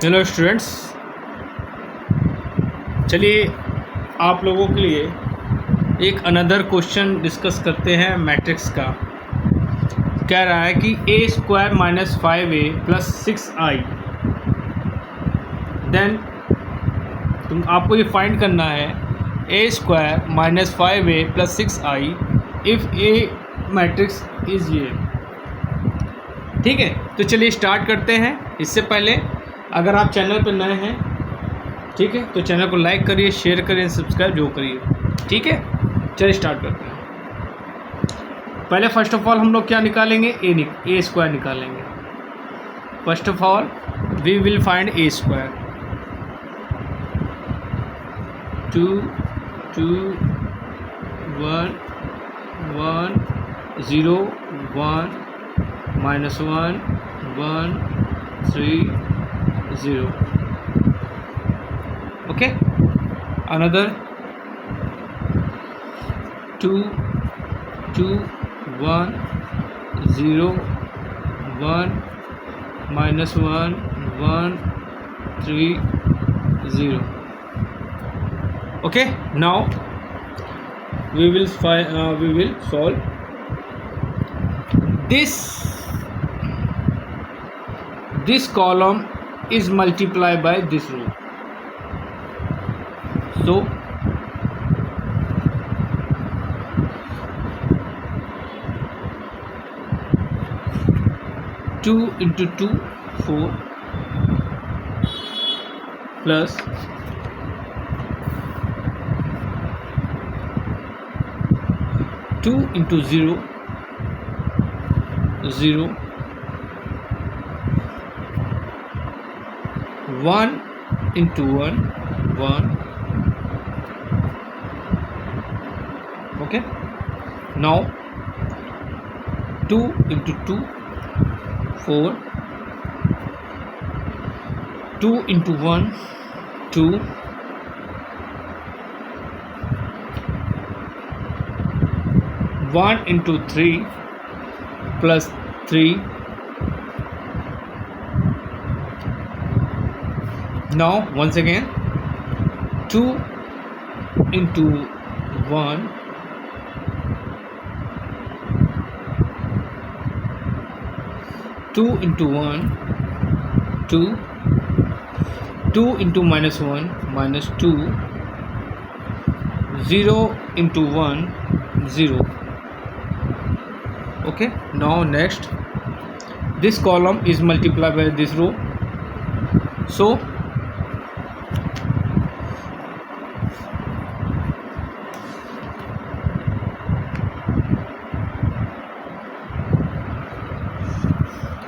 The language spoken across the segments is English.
Hello students, चलिए आप लोगों के लिए एक अनदर क्वेश्चन डिस्कस करते हैं मैट्रिक्स का। कह रहा है कि a square minus 5a plus 6i, then आपको ये फाइंड करना है a square minus 5a plus 6i if a matrix is ये। ठीक है, तो चलिए स्टार्ट करते हैं। इससे पहले अगर आप चैनल पर नए हैं, ठीक है, तो चैनल को लाइक करिए, शेयर करिए, सब्सक्राइब जो करिए। ठीक है, चलिए स्टार्ट करते हैं। पहले फर्स्ट ऑफ ऑल हम लोग क्या निकालेंगे, ए स्क्वायर निकालेंगे। First of all we will find A square. 2 2 1 1 0 1 -1 1 3 0. Okay, another 2 2 1 0 1 -1 1 3 0. Okay, now we will solve this column is multiplied by this row. So 2 into 2 4 plus 2 into 0 0 1 into 1 1. Okay, now 2 into 2 4 2 into 1 2 1 into 3 plus 3. Now once again 2 into 1 2 into 1 2 2 into -1 -2 0 into 1 0. Okay, now next this column is multiplied by this row. So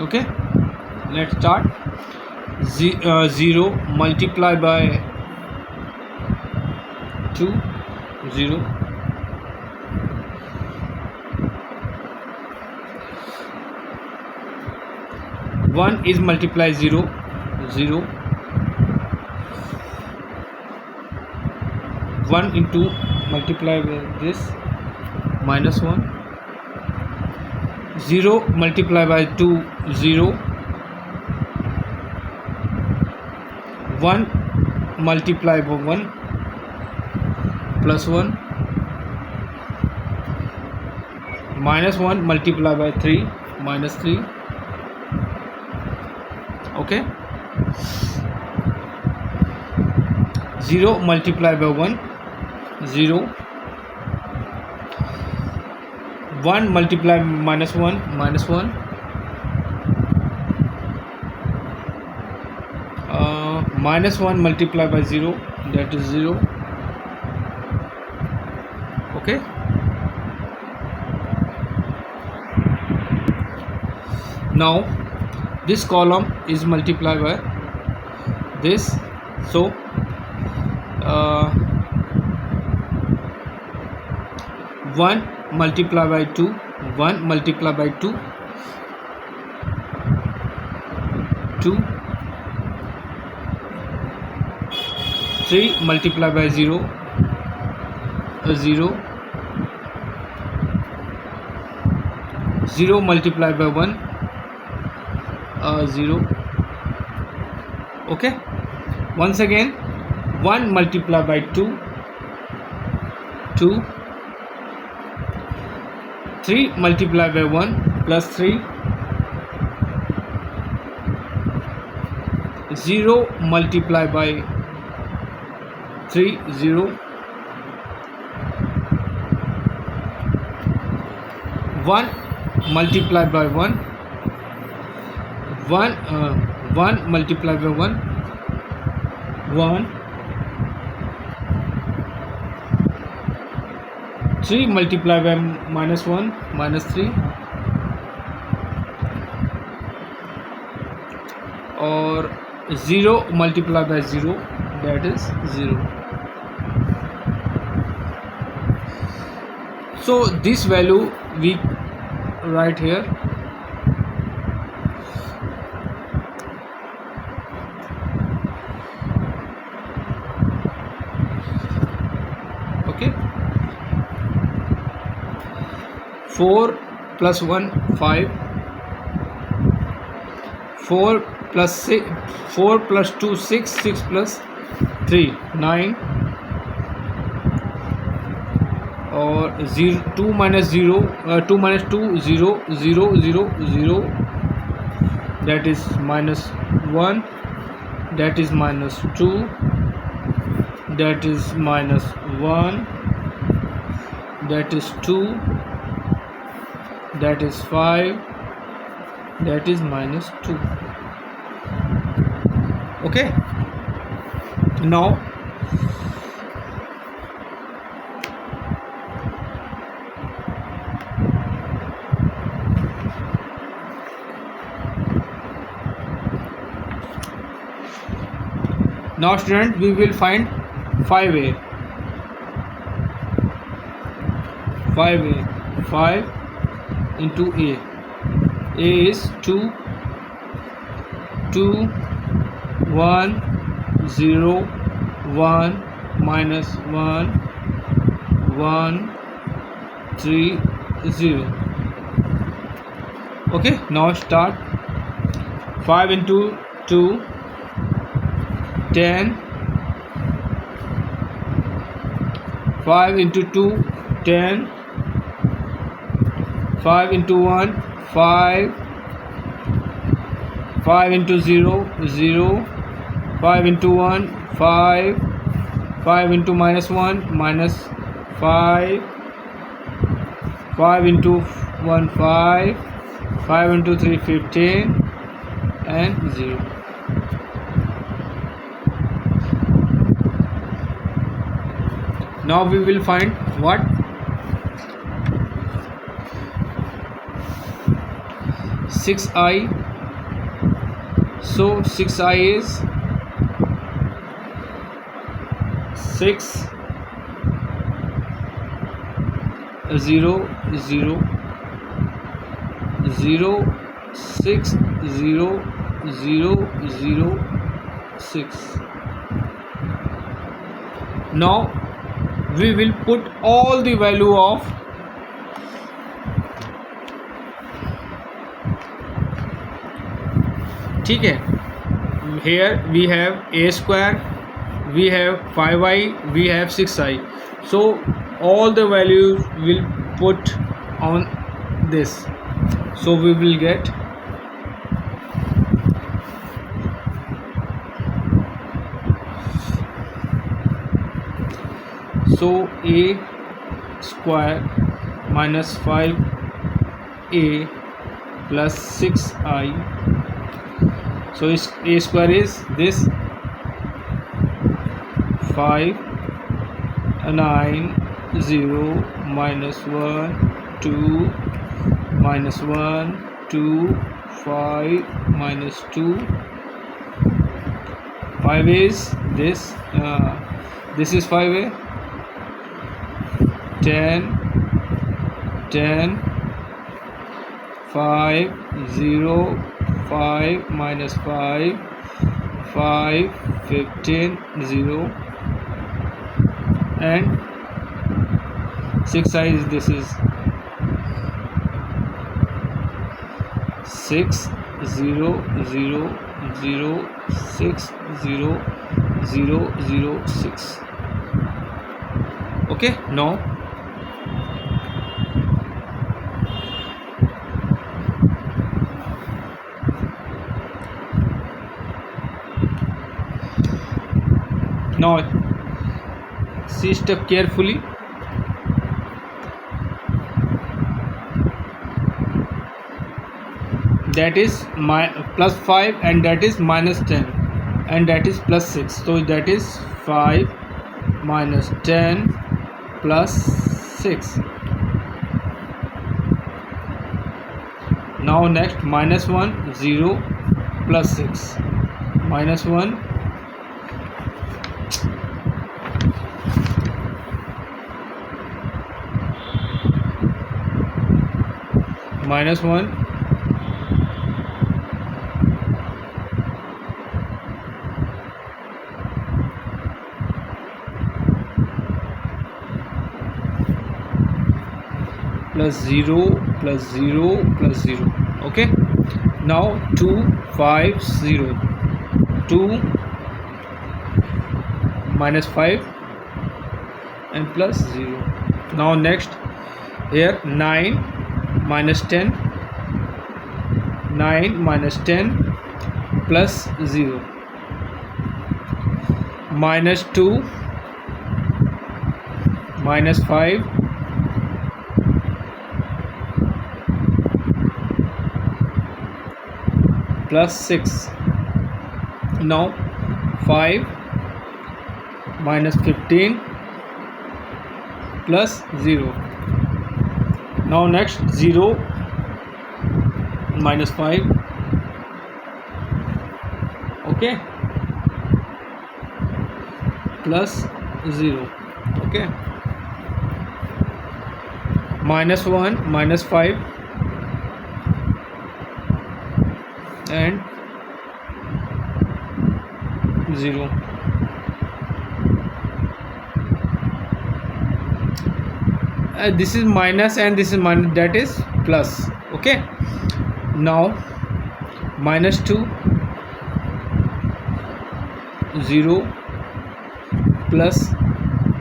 okay, let's start. 0 multiplied by 2 0 1 is multiplied 0 0 1 into multiply with this -1 0 multiplied by 2 0 1 multiplied by 1 plus 1 -1 multiplied by 3 -3. Okay, 0 multiplied by 1 0 1 multiplied -1 -1 -1 multiplied by 0, that is 0. Okay, now this column is multiplied by this. So 1 multiplied by 2 1 multiplied by 2 2 3 multiplied by 0 0 0 multiplied by 1 0. Okay, once again, 1 multiplied by 2, 2, 3 multiplied by 1 plus 3, 0 multiplied by 3, 0, 1 multiplied by 1, 1 multiplied by 1, 1, 3 multiplied by minus 1, minus 3, or 0 multiplied by 0, that is 0. So this value we write here. Okay, 4 plus 1, 5, 4 plus 6, 4 plus 2, 6, 6 plus 3, 9, or 0, 2 minus 0, 2 minus 2, 0, 0, 0, 0, that is minus 1, that is minus 2, that is minus 1, that is 2, that is 5, that is minus 2. Okay, now student, we will find 5a. 5 into a. A is 2, 2, 1, 0, 1, minus 1, 1, 3, 0. Okay, now start. 5 into 2, 10, 5 into 2, 10, 5 into 1, 5, 5 into 0, 0, 5 into 1, 5, 5 into minus 1, minus 5, 5 into 1, 5, 5 into 3, 15, and 0. Now we will find what? 6i. So 6i is 6, 0, 0, 0, 6, 0, 0, 0, 6. Now we will put all the value of ठीक है. Here we have a square, we have 5i, we have 6i. So all the values will put on this. So we will get a square minus 5a plus 6i. So a square is this 5, 9, 0, minus 1, 2, minus 1, 2, 5, minus 2. 5 is this. This is 5a. 10, 10, 5, 0, 5, minus 5, 5, 15, 0, and 6i is this is 6, 0, 0, 0.06006. Okay, now see step carefully. That is my plus 5 and that is minus 10 and that is plus 6, so that is 5 minus 10 plus 6. Now next minus 1 0 plus 6 minus 1 minus 1 plus 0 plus 0 plus 0. Okay, now 2 5 0, 2 minus 5 and plus 0. Now next here 9 minus 10, 9 minus 10 plus 0, minus 2 minus 5 plus 6. Now 5 minus 15 plus 0. Now next 0 minus 5. Okay, plus 0. Okay, minus 1 minus 5 and 0. This is minus and this is minus, that is plus. Okay, now minus 2 0 plus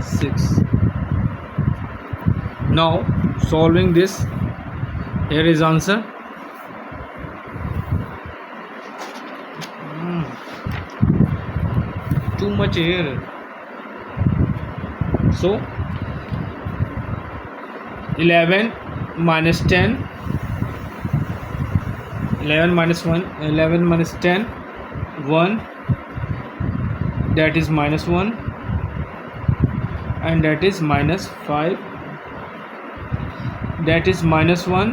6. Now solving this, here is answer. Too much here. So 11 minus 10, 11 minus 1, 11 minus 10, 1, that is minus 1 and that is minus 5, that is minus 1,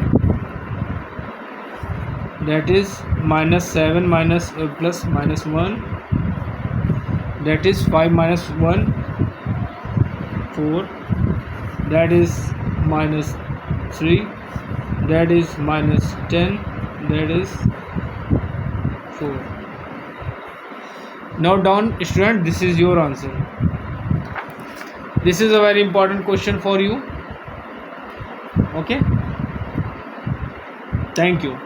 that is minus 7 minus plus minus 1, that is 5 minus 1 4, that is minus 3, that is minus 10, that is 4. Now down student, this is your answer. This is a very important question for you. Okay, thank you.